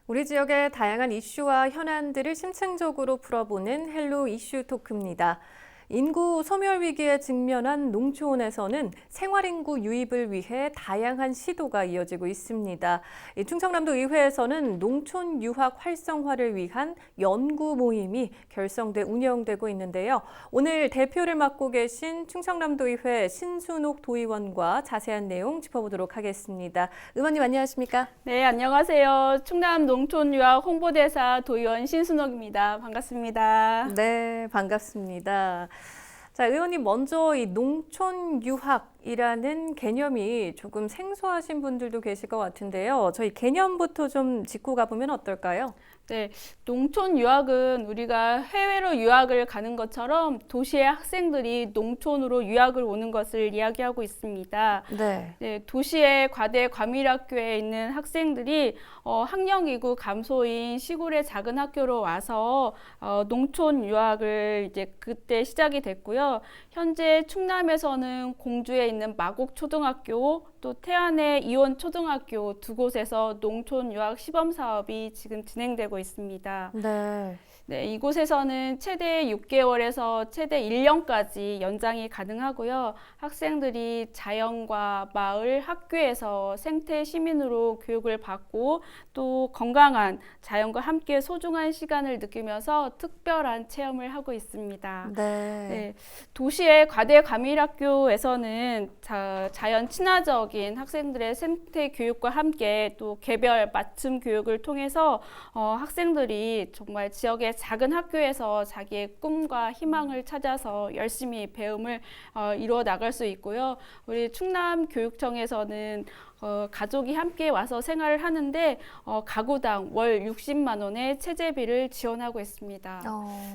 우리 지역의 다양한 이슈와 현안들을 심층적으로 풀어보는 헬로 이슈 토크입니다. 인구 소멸 위기에 직면한 농촌에서는 생활인구 유입을 위해 다양한 시도가 이어지고 있습니다. 충청남도 의회에서는 농촌 유학 활성화를 위한 연구 모임이 결성돼 운영되고 있는데요. 오늘 대표를 맡고 계신 충청남도 의회 신순옥 도의원과 자세한 내용 짚어보도록 하겠습니다. 의원님 안녕하십니까? 네, 안녕하세요. 충남 농촌유학 홍보대사 도의원 신순옥입니다. 반갑습니다. 네, 반갑습니다. 자, 의원님 먼저 이 농촌 유학이라는 개념이 조금 생소하신 분들도 계실 것 같은데요. 저희 개념부터 좀 짚고 가보면 어떨까요? 네, 농촌 유학은 우리가 해외로 유학을 가는 것처럼 도시의 학생들이 농촌으로 유학을 오는 것을 이야기하고 있습니다. 네, 도시의 과대 과밀학교에 있는 학생들이 학령 인구 감소인 시골의 작은 학교로 와서 농촌 유학을 이제 그때 시작이 됐고요. 현재 충남에서는 공주에 있는 마곡초등학교 또 태안의 이원초등학교 두 곳에서 농촌 유학 시범 사업이 지금 진행되고 있습니다. 네, 이곳에서는 최대 6개월에서 최대 1년까지 연장이 가능하고요. 학생들이 자연과 마을, 학교에서 생태 시민으로 교육을 받고 또 건강한 자연과 함께 소중한 시간을 느끼면서 특별한 체험을 하고 있습니다. 네, 도시의 과대 과밀학교에서는 자연 친화적인 학생들의 생태 교육과 함께 또 개별 맞춤 교육을 통해서 학생들이 정말 지역의 작은 학교에서 자기의 꿈과 희망을 찾아서 열심히 배움을 이루어 나갈 수 있고요. 우리 충남교육청에서는 가족이 함께 와서 생활을 하는데 가구당 월 60만 원의 체재비를 지원하고 있습니다.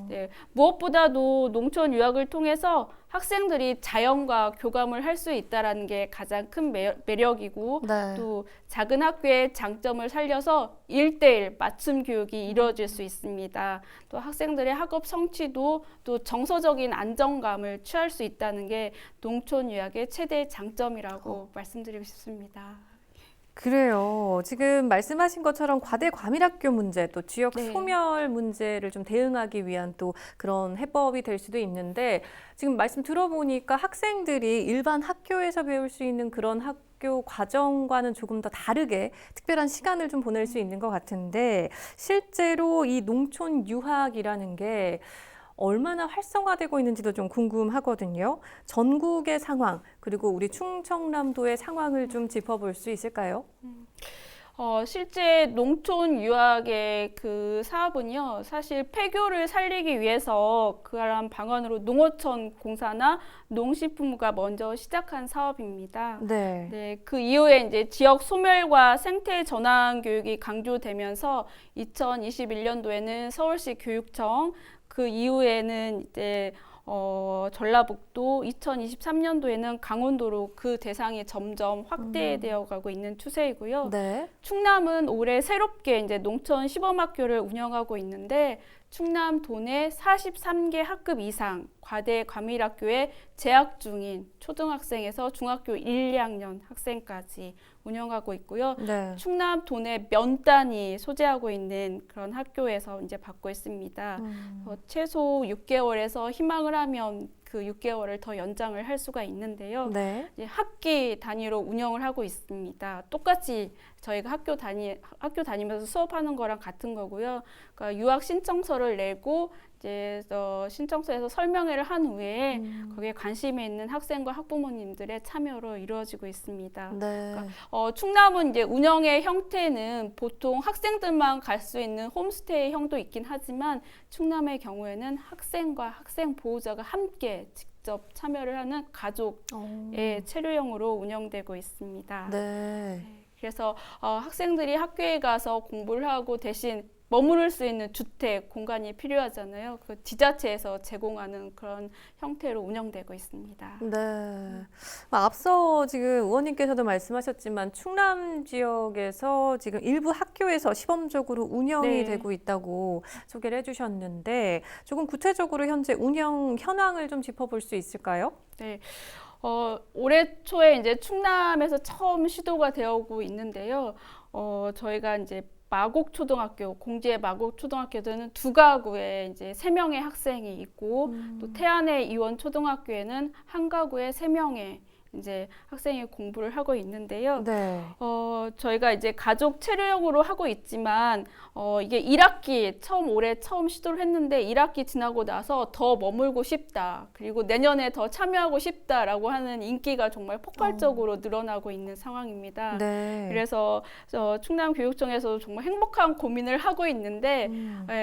네, 무엇보다도 농촌 유학을 통해서 학생들이 자연과 교감을 할 수 있다는 게 가장 큰 매력이고 또 작은 학교의 장점을 살려서 1:1 맞춤 교육이 이루어질 수 있습니다. 또 학생들의 학업 성취도 또 정서적인 안정감을 취할 수 있다는 게 농촌 유학의 최대 장점이라고 말씀드리고 싶습니다. 그래요. 지금 말씀하신 것처럼 과대 과밀학교 문제, 또 지역 소멸 문제를 좀 대응하기 위한 또 그런 해법이 될 수도 있는데 지금 말씀 들어보니까 학생들이 일반 학교에서 배울 수 있는 그런 학교 과정과는 조금 더 다르게 특별한 시간을 좀 보낼 수 있는 것 같은데 실제로 이 농촌 유학이라는 게 얼마나 활성화되고 있는지도 좀 궁금하거든요. 전국의 상황, 그리고 우리 충청남도의 상황을 좀 짚어볼 수 있을까요? 실제 농촌 유학의 그 사업은요, 사실 폐교를 살리기 위해서 그러한 방안으로 농어촌 공사나 농식품부가 먼저 시작한 사업입니다. 네, 그 이후에 이제 지역 소멸과 생태 전환 교육이 강조되면서 2021년도에는 서울시 교육청, 그 이후에는 이제 전라북도, 2023년도에는 강원도로 그 대상이 점점 확대되어 가고 있는 추세이고요. 충남은 올해 새롭게 이제 농촌 시범학교를 운영하고 있는데 충남 도내 43개 학급 이상 과대 과밀학교에 재학 중인 초등학생에서 중학교 1, 2학년 학생까지 운영하고 있고요. 충남 도내 면단이 소재하고 있는 그런 학교에서 이제 받고 있습니다. 최소 6개월에서 희망을 하면 그 6개월을 더 연장을 할 수가 있는데요. 이제 학기 단위로 운영을 하고 있습니다. 똑같이 저희가 학교 다니면서 수업하는 거랑 같은 거고요. 그러니까 유학 신청서를 내고 이제 신청서에서 설명회를 한 후에 거기에 관심이 있는 학생과 학부모님들의 참여로 이루어지고 있습니다. 그러니까 충남은 이제 운영의 형태는 보통 학생들만 갈 수 있는 홈스테이 형도 있긴 하지만 충남의 경우에는 학생과 학생 보호자가 함께 직접 참여를 하는 가족의 체류형으로 운영되고 있습니다. 그래서 학생들이 학교에 가서 공부를 하고 대신 머무를 수 있는 주택 공간이 필요하잖아요. 그 지자체에서 제공하는 그런 형태로 운영되고 있습니다. 앞서 지금 의원님께서도 말씀하셨지만 충남 지역에서 지금 일부 학교에서 시범적으로 운영이 되고 있다고 소개를 해주셨는데 조금 구체적으로 현재 운영 현황을 좀 짚어볼 수 있을까요? 올해 초에 이제 충남에서 처음 시도가 되어오고 있는데요. 저희가 이제 마곡초등학교, 공주의 마곡초등학교에는 두 가구에 이제 3명의 학생이 있고 또 태안의 이원초등학교에는 한 가구에 3명의 이제 학생이 공부를 하고 있는데요. 네. 저희가 이제 가족 체류형으로 하고 있지만 이게 1학기 올해 처음 시도를 했는데 1학기 지나고 나서 더 머물고 싶다. 그리고 내년에 더 참여하고 싶다라고 하는 인기가 정말 폭발적으로 늘어나고 있는 상황입니다. 네. 그래서 충남교육청에서도 정말 행복한 고민을 하고 있는데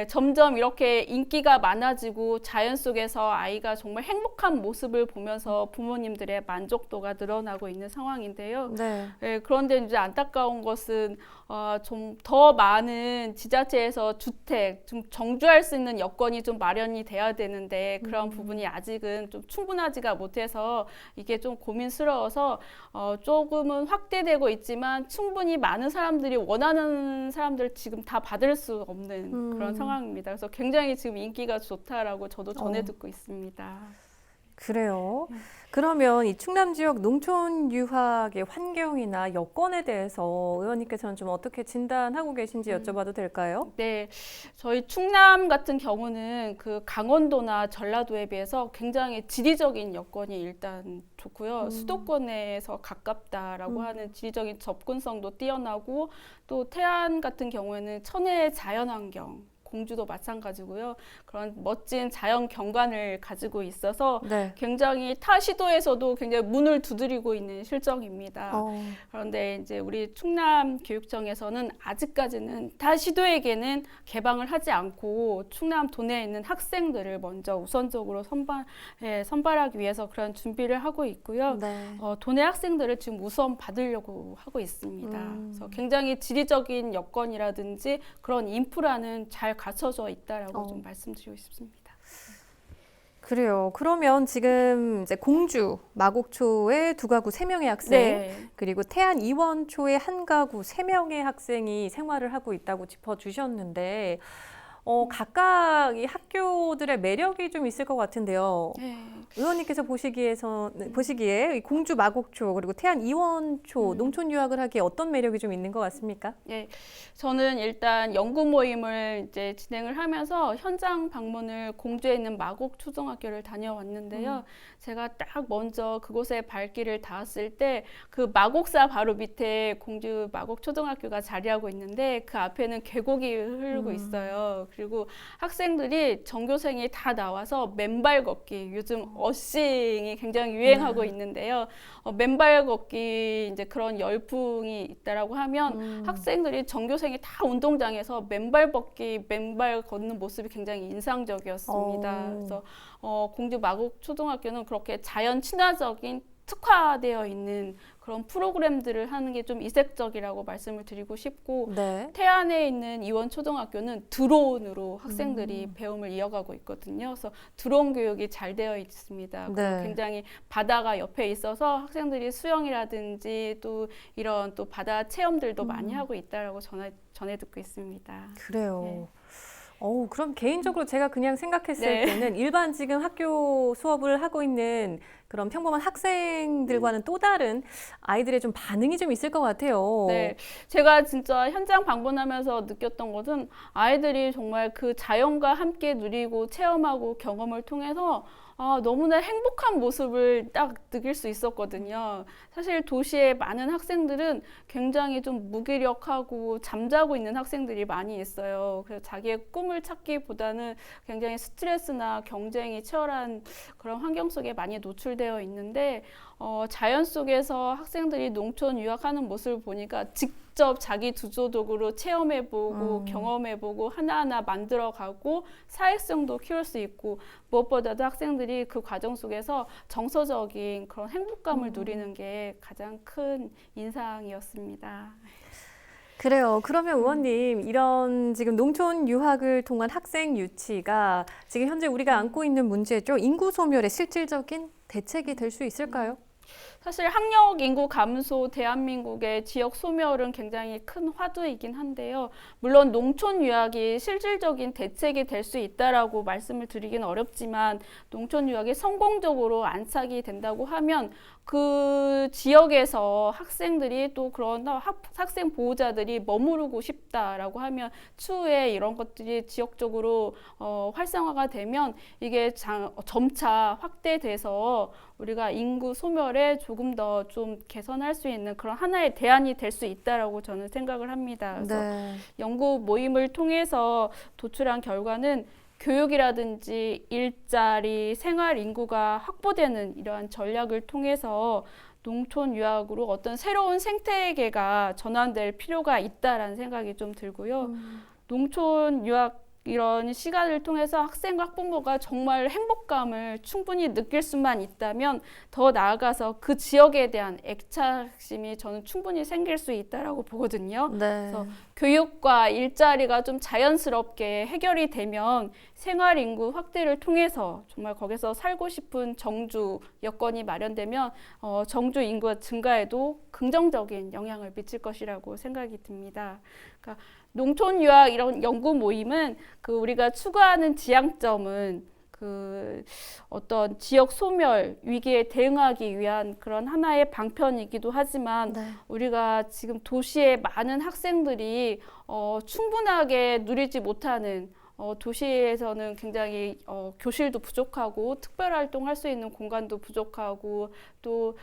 점점 이렇게 인기가 많아지고 자연 속에서 아이가 정말 행복한 모습을 보면서 부모님들의 만족도가 늘어나고 있는 상황인데요. 네. 그런데 이제 안타까운 것은 좀 더 많은 지자체에서 주택 좀 정주할 수 있는 여건이 좀 마련이 돼야 되는데 그런 부분이 아직은 좀 충분하지가 못해서 이게 좀 고민스러워서 조금은 확대되고 있지만 충분히 많은 사람들이 원하는 사람들 지금 다 받을 수 없는 그런 상황입니다. 그래서 굉장히 지금 인기가 좋다라고 저도 전해 듣고 있습니다. 그래요. 그러면 이 충남 지역 농촌 유학의 환경이나 여건에 대해서 의원님께서는 좀 어떻게 진단하고 계신지 여쭤봐도 될까요? 네, 저희 충남 같은 경우는 그 강원도나 전라도에 비해서 굉장히 지리적인 여건이 일단 좋고요. 수도권에서 가깝다라고 하는 지리적인 접근성도 뛰어나고 또 태안 같은 경우에는 천혜의 자연환경 공주도 마찬가지고요. 그런 멋진 자연 경관을 가지고 있어서 네. 굉장히 타 시도에서도 굉장히 문을 두드리고 있는 실정입니다. 그런데 이제 우리 충남교육청에서는 아직까지는 타 시도에게는 개방을 하지 않고 충남 도내에 있는 학생들을 먼저 우선적으로 선발하기 위해서 그런 준비를 하고 있고요. 네. 도내 학생들을 지금 우선 받으려고 하고 있습니다. 그래서 굉장히 지리적인 여건이라든지 그런 인프라는 잘 갖춰져 있다라고 좀 말씀드리고 싶습니다. 그래요. 그러면 지금 이제 공주, 마곡초에 두 가구 3명의 학생, 네. 그리고 태안 이원초에 한 가구 3명의 학생이 생활을 하고 있다고 짚어주셨는데 각각 이 학교들의 매력이 좀 있을 것 같은데요. 네. 의원님께서 보시기에 이 공주 마곡초 그리고 태안 이원초 농촌 유학을 하기에 어떤 매력이 좀 있는 것 같습니까? 네, 저는 일단 연구 모임을 이제 진행을 하면서 현장 방문을 공주에 있는 마곡초등학교를 다녀왔는데요. 제가 딱 먼저 그곳에 발길을 닿았을 때 그 마곡사 바로 밑에 공주 마곡초등학교가 자리하고 있는데 그 앞에는 계곡이 흐르고 있어요. 그리고 학생들이 전교생이 다 나와서 맨발 걷기, 요즘 어싱이 굉장히 유행하고 있는데요. 맨발 걷기 이제 그런 열풍이 있다라고 하면 학생들이 전교생이 다 운동장에서 맨발 걷는 모습이 굉장히 인상적이었습니다. 그래서 공주 마곡초등학교는 그렇게 자연 친화적인 특화되어 있는 그런 프로그램들을 하는 게 좀 이색적이라고 말씀을 드리고 싶고 네. 태안에 있는 이원초등학교는 드론으로 학생들이 배움을 이어가고 있거든요. 그래서 드론 교육이 잘 되어 있습니다. 네. 굉장히 바다가 옆에 있어서 학생들이 수영이라든지 또 이런 또 바다 체험들도 많이 하고 있다라고 전해 듣고 있습니다. 그래요. 네. 그럼 개인적으로 제가 그냥 생각했을 네. 때는 일반 지금 학교 수업을 하고 있는 그런 평범한 학생들과는 또 다른 아이들의 좀 반응이 좀 있을 것 같아요. 네, 제가 진짜 현장 방문하면서 느꼈던 것은 아이들이 정말 그 자연과 함께 누리고 체험하고 경험을 통해서 너무나 행복한 모습을 딱 느낄 수 있었거든요. 사실 도시의 많은 학생들은 굉장히 좀 무기력하고 잠자고 있는 학생들이 많이 있어요. 그래서 자기의 꿈을 찾기보다는 굉장히 스트레스나 경쟁이 치열한 그런 환경 속에 많이 노출되어 있는데 자연 속에서 학생들이 농촌 유학하는 모습을 보니까 직접 자기 주도적으로 체험해보고 경험해보고 하나하나 만들어가고 사회성도 키울 수 있고 무엇보다도 학생들이 그 과정 속에서 정서적인 그런 행복감을 누리는 게 가장 큰 인상이었습니다. 그래요. 그러면 의원님, 이런 지금 농촌 유학을 통한 학생 유치가 지금 현재 우리가 안고 있는 문제죠. 인구 소멸의 실질적인 대책이 될 수 있을까요? 사실 학력 인구 감소, 대한민국의 지역 소멸은 굉장히 큰 화두이긴 한데요. 물론 농촌 유학이 실질적인 대책이 될 수 있다라고 말씀을 드리긴 어렵지만 농촌 유학이 성공적으로 안착이 된다고 하면 그 지역에서 학생들이 또 그런 학생 보호자들이 머무르고 싶다라고 하면 추후에 이런 것들이 지역적으로 활성화가 되면 이게 점차 확대돼서 우리가 인구 소멸에 조금 더 좀 개선할 수 있는 그런 하나의 대안이 될 수 있다라고 저는 생각을 합니다. 그래서 연구 모임을 통해서 도출한 결과는 교육이라든지 일자리, 생활 인구가 확보되는 이러한 전략을 통해서 농촌 유학으로 어떤 새로운 생태계가 전환될 필요가 있다라는 생각이 좀 들고요. 농촌 유학 이런 시간을 통해서 학생과 학부모가 정말 행복감을 충분히 느낄 수만 있다면 더 나아가서 그 지역에 대한 애착심이 저는 충분히 생길 수 있다라고 보거든요. 그래서 교육과 일자리가 좀 자연스럽게 해결이 되면 생활 인구 확대를 통해서 정말 거기서 살고 싶은 정주 여건이 마련되면 정주 인구 증가에도 긍정적인 영향을 미칠 것이라고 생각이 듭니다. 그러니까 농촌 유학 이런 연구 모임은 우리가 추구하는 지향점은 어떤 지역 소멸 위기에 대응하기 위한 그런 하나의 방편이기도 하지만 우리가 지금 도시의 많은 학생들이 충분하게 누리지 못하는 도시에서는 굉장히 교실도 부족하고 특별활동할 수 있는 공간도 부족하고 또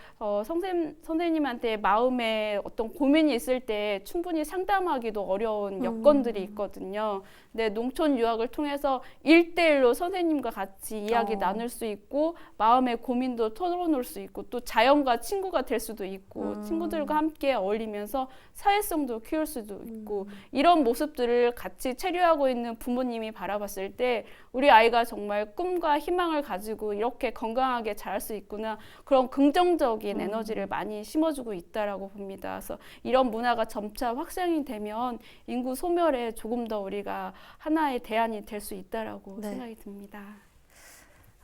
선생님한테 마음에 어떤 고민이 있을 때 충분히 상담하기도 어려운 여건들이 있거든요. 근데 농촌 유학을 통해서 1대1로 선생님과 같이 이야기 나눌 수 있고 마음의 고민도 털어놓을 수 있고 또 자연과 친구가 될 수도 있고 친구들과 함께 어울리면서 사회성도 키울 수도 있고 이런 모습들을 같이 체류하고 있는 부모님이 바라봤을 때 우리 아이가 정말 꿈과 희망을 가지고 이렇게 건강하게 자랄 수 있구나 그런 긍정적인 에너지를 많이 심어주고 있다라고 봅니다. 그래서 이런 문화가 점차 확산이 되면 인구 소멸에 조금 더 우리가 하나의 대안이 될 수 있다라고 생각이 듭니다.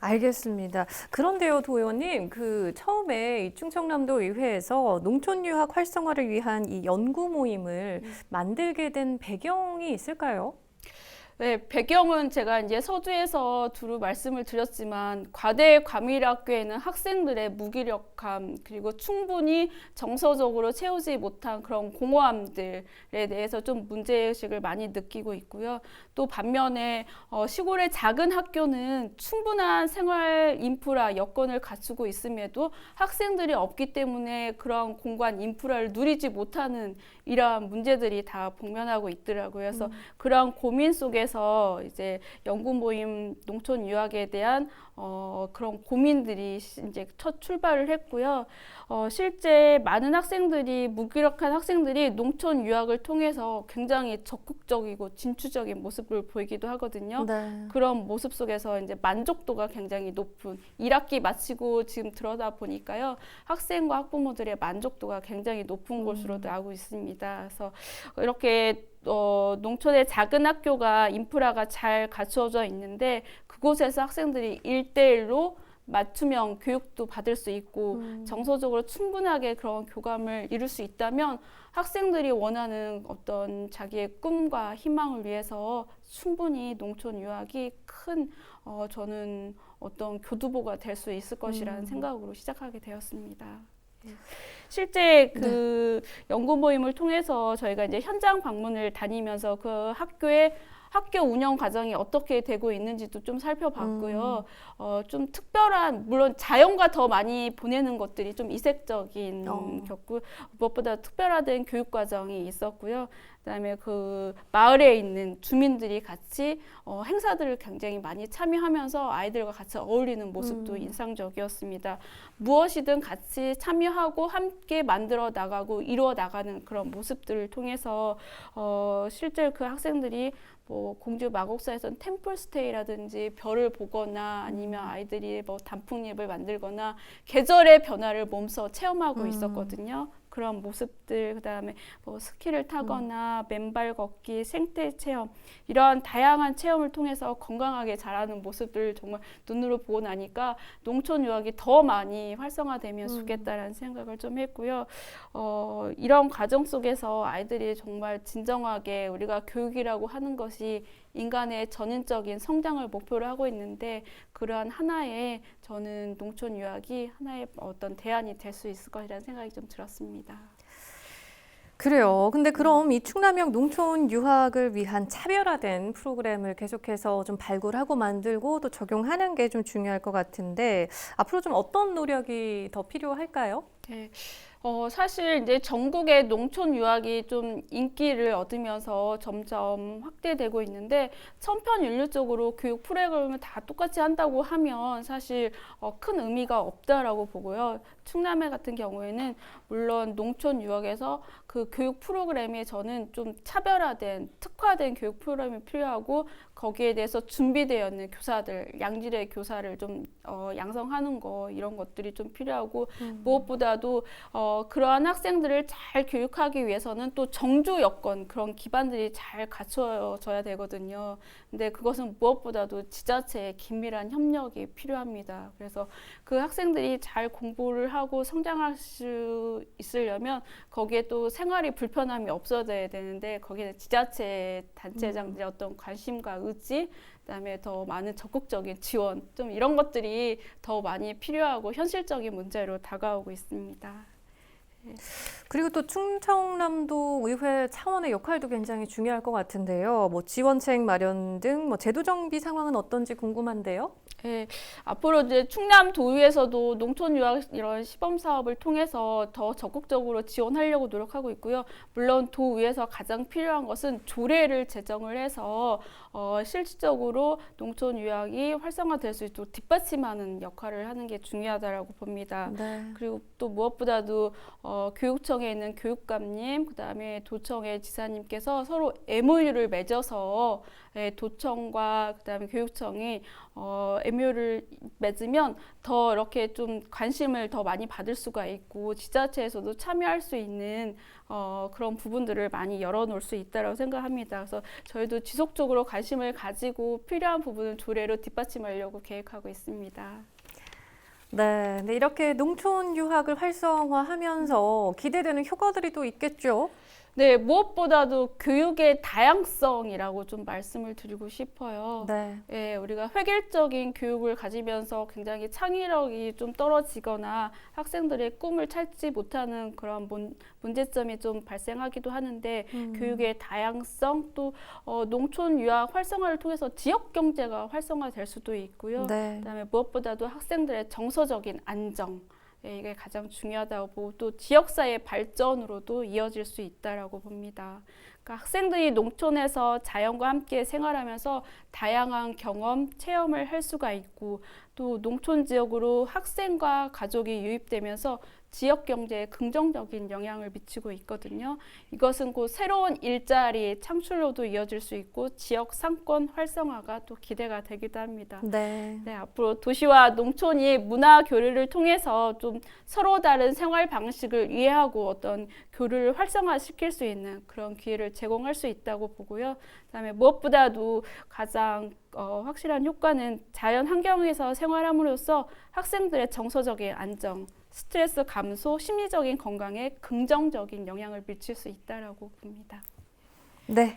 알겠습니다. 그런데요, 도 의원님, 처음에 이 충청남도 의회에서 농촌 유학 활성화를 위한 이 연구 모임을 만들게 된 배경이 있을까요? 네, 배경은 제가 이제 서두에서 두루 말씀을 드렸지만 과대 과밀학교에는 학생들의 무기력함 그리고 충분히 정서적으로 채우지 못한 그런 공허함들에 대해서 좀 문제의식을 많이 느끼고 있고요. 또 반면에 시골의 작은 학교는 충분한 생활 인프라 여건을 갖추고 있음에도 학생들이 없기 때문에 그런 공간 인프라를 누리지 못하는 이러한 문제들이 다 복면하고 있더라고요. 그래서 그런 고민 속에서 이제 연구 모임 농촌 유학에 대한 그런 고민들이 이제 첫 출발을 했고요. 실제 많은 학생들이 무기력한 학생들이 농촌 유학을 통해서 굉장히 적극적이고 진취적인 모습을 보이기도 하거든요. 그런 모습 속에서 이제 만족도가 굉장히 높은 1학기 마치고 지금 들어다 보니까요. 학생과 학부모들의 만족도가 굉장히 높은 것으로도 알고 있습니다. 그래서 이렇게 농촌의 작은 학교가 인프라가 잘 갖추어져 있는데 그곳에서 학생들이 1대1로 맞춤형 교육도 받을 수 있고 정서적으로 충분하게 그런 교감을 이룰 수 있다면 학생들이 원하는 어떤 자기의 꿈과 희망을 위해서 충분히 농촌 유학이 큰 저는 어떤 교두보가 될 수 있을 것이라는 생각으로 시작하게 되었습니다. 실제 연구 모임을 통해서 저희가 이제 현장 방문을 다니면서 그 학교 운영 과정이 어떻게 되고 있는지도 좀 살펴봤고요. 좀 특별한, 물론 자연과 더 많이 보내는 것들이 좀 이색적인 겼고, 무엇보다 특별화된 교육 과정이 있었고요. 그다음에 그 마을에 있는 주민들이 같이 행사들을 굉장히 많이 참여하면서 아이들과 같이 어울리는 모습도 인상적이었습니다. 무엇이든 같이 참여하고 함께 만들어 나가고 이루어 나가는 그런 모습들을 통해서 실제 그 학생들이 뭐 공주 마곡사에서는 템플스테이라든지 별을 보거나 아니면 아이들이 뭐 단풍잎을 만들거나 계절의 변화를 몸소 체험하고 있었거든요. 그런 모습들, 그다음에 뭐 스키를 타거나 맨발 걷기, 생태 체험 이런 다양한 체험을 통해서 건강하게 자라는 모습들 정말 눈으로 보고 나니까 농촌 유학이 더 많이 활성화되면 좋겠다라는 생각을 좀 했고요. 이런 과정 속에서 아이들이 정말 진정하게 우리가 교육이라고 하는 것이 인간의 전인적인 성장을 목표로 하고 있는데 그러한 하나의 저는 농촌 유학이 하나의 어떤 대안이 될 수 있을 것이라는 생각이 좀 들었습니다. 그래요. 근데 그럼 이 충남형 농촌 유학을 위한 차별화된 프로그램을 계속해서 좀 발굴하고 만들고 또 적용하는 게 좀 중요할 것 같은데 앞으로 좀 어떤 노력이 더 필요할까요? 네. 사실 이제 전국의 농촌 유학이 좀 인기를 얻으면서 점점 확대되고 있는데 천편일률적으로 교육 프로그램을 다 똑같이 한다고 하면 사실 큰 의미가 없다라고 보고요. 충남회 같은 경우에는 물론 농촌 유학에서 그 교육 프로그램에 저는 좀 차별화된 특화된 교육 프로그램이 필요하고 거기에 대해서 준비되어 있는 교사들, 양질의 교사를 좀 양성하는 거 이런 것들이 좀 필요하고 무엇보다도 그러한 학생들을 잘 교육하기 위해서는 또 정주 여건 그런 기반들이 잘 갖춰져야 되거든요. 근데 그것은 무엇보다도 지자체의 긴밀한 협력이 필요합니다. 그래서 그 학생들이 잘 공부를 하고 성장할 수 있으려면 거기에 또 생활이 불편함이 없어져야 되는데 거기에 지자체 단체장들의 어떤 관심과 의지 그다음에 더 많은 적극적인 지원 좀 이런 것들이 더 많이 필요하고 현실적인 문제로 다가오고 있습니다. 그리고 또 충청남도 의회 차원의 역할도 굉장히 중요할 것 같은데요. 뭐 지원책 마련 등 뭐 제도 정비 상황은 어떤지 궁금한데요. 네, 앞으로 이제 충남도의회에서도 농촌 유학 이런 시범 사업을 통해서 더 적극적으로 지원하려고 노력하고 있고요. 물론 도의회에서 가장 필요한 것은 조례를 제정을 해서 실질적으로 농촌 유학이 활성화될 수 있도록 뒷받침하는 역할을 하는 게 중요하다고 봅니다. 네. 그리고 또 무엇보다도 교육청에 있는 교육감님, 그다음에 도청의 지사님께서 서로 MOU를 맺어서 도청과 그다음에 교육청이 MOU를 맺으면 더 이렇게 좀 관심을 더 많이 받을 수가 있고 지자체에서도 참여할 수 있는 그런 부분들을 많이 열어놓을 수 있다고 생각합니다. 그래서 저희도 지속적으로 관심을 가지고 필요한 부분은 조례로 뒷받침하려고 계획하고 있습니다. 네, 네, 이렇게 농촌 유학을 활성화하면서 기대되는 효과들이 또 있겠죠? 네, 무엇보다도 교육의 다양성이라고 좀 말씀을 드리고 싶어요. 네. 예, 우리가 획일적인 교육을 가지면서 굉장히 창의력이 좀 떨어지거나 학생들의 꿈을 찾지 못하는 그런 문제점이 좀 발생하기도 하는데 교육의 다양성 또 농촌 유학 활성화를 통해서 지역 경제가 활성화될 수도 있고요. 네. 그다음에 무엇보다도 학생들의 정서적인 안정 이게 가장 중요하다고 보고 또 지역사회 발전으로도 이어질 수 있다라고 봅니다. 그러니까 학생들이 농촌에서 자연과 함께 생활하면서 다양한 경험, 체험을 할 수가 있고 또 농촌 지역으로 학생과 가족이 유입되면서 지역 경제에 긍정적인 영향을 미치고 있거든요. 이것은 곧 새로운 일자리 창출로도 이어질 수 있고 지역 상권 활성화가 또 기대가 되기도 합니다. 네. 네, 앞으로 도시와 농촌이 문화 교류를 통해서 좀 서로 다른 생활 방식을 이해하고 어떤 교류를 활성화시킬 수 있는 그런 기회를 제공할 수 있다고 보고요. 그다음에 무엇보다도 가장 확실한 효과는 자연 환경에서 생활함으로써 학생들의 정서적인 안정, 스트레스 감소, 심리적인 건강에 긍정적인 영향을 미칠 수 있다라고 봅니다. 네.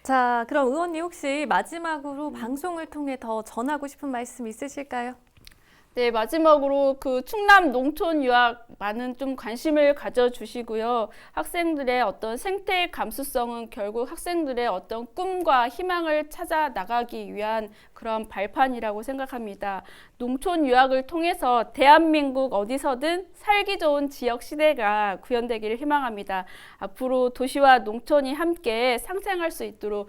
자, 그럼 의원님 혹시 마지막으로 방송을 통해 더 전하고 싶은 말씀 있으실까요? 네, 마지막으로 그 충남 농촌 유학 많은 좀 관심을 가져주시고요. 학생들의 어떤 생태 감수성은 결국 학생들의 어떤 꿈과 희망을 찾아 나가기 위한 그런 발판이라고 생각합니다. 농촌 유학을 통해서 대한민국 어디서든 살기 좋은 지역 시대가 구현되기를 희망합니다. 앞으로 도시와 농촌이 함께 상생할 수 있도록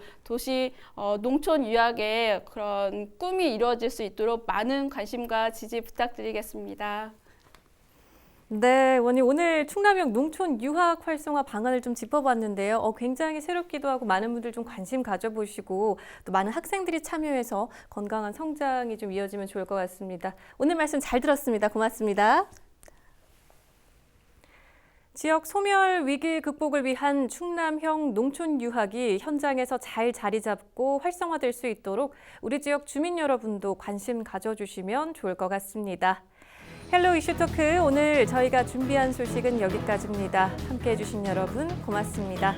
농촌 유학의 그런 꿈이 이루어질 수 있도록 많은 관심과 지지 부탁드리겠습니다. 네, 의원님 오늘 충남형 농촌 유학 활성화 방안을 좀 짚어봤는데요. 굉장히 새롭기도 하고 많은 분들 좀 관심 가져보시고 또 많은 학생들이 참여해서 건강한 성장이 좀 이어지면 좋을 것 같습니다. 오늘 말씀 잘 들었습니다. 고맙습니다. 지역 소멸 위기 극복을 위한 충남형 농촌 유학이 현장에서 잘 자리 잡고 활성화될 수 있도록 우리 지역 주민 여러분도 관심 가져주시면 좋을 것 같습니다. 헬로 이슈 토크, 오늘 저희가 준비한 소식은 여기까지입니다. 함께해 주신 여러분 고맙습니다.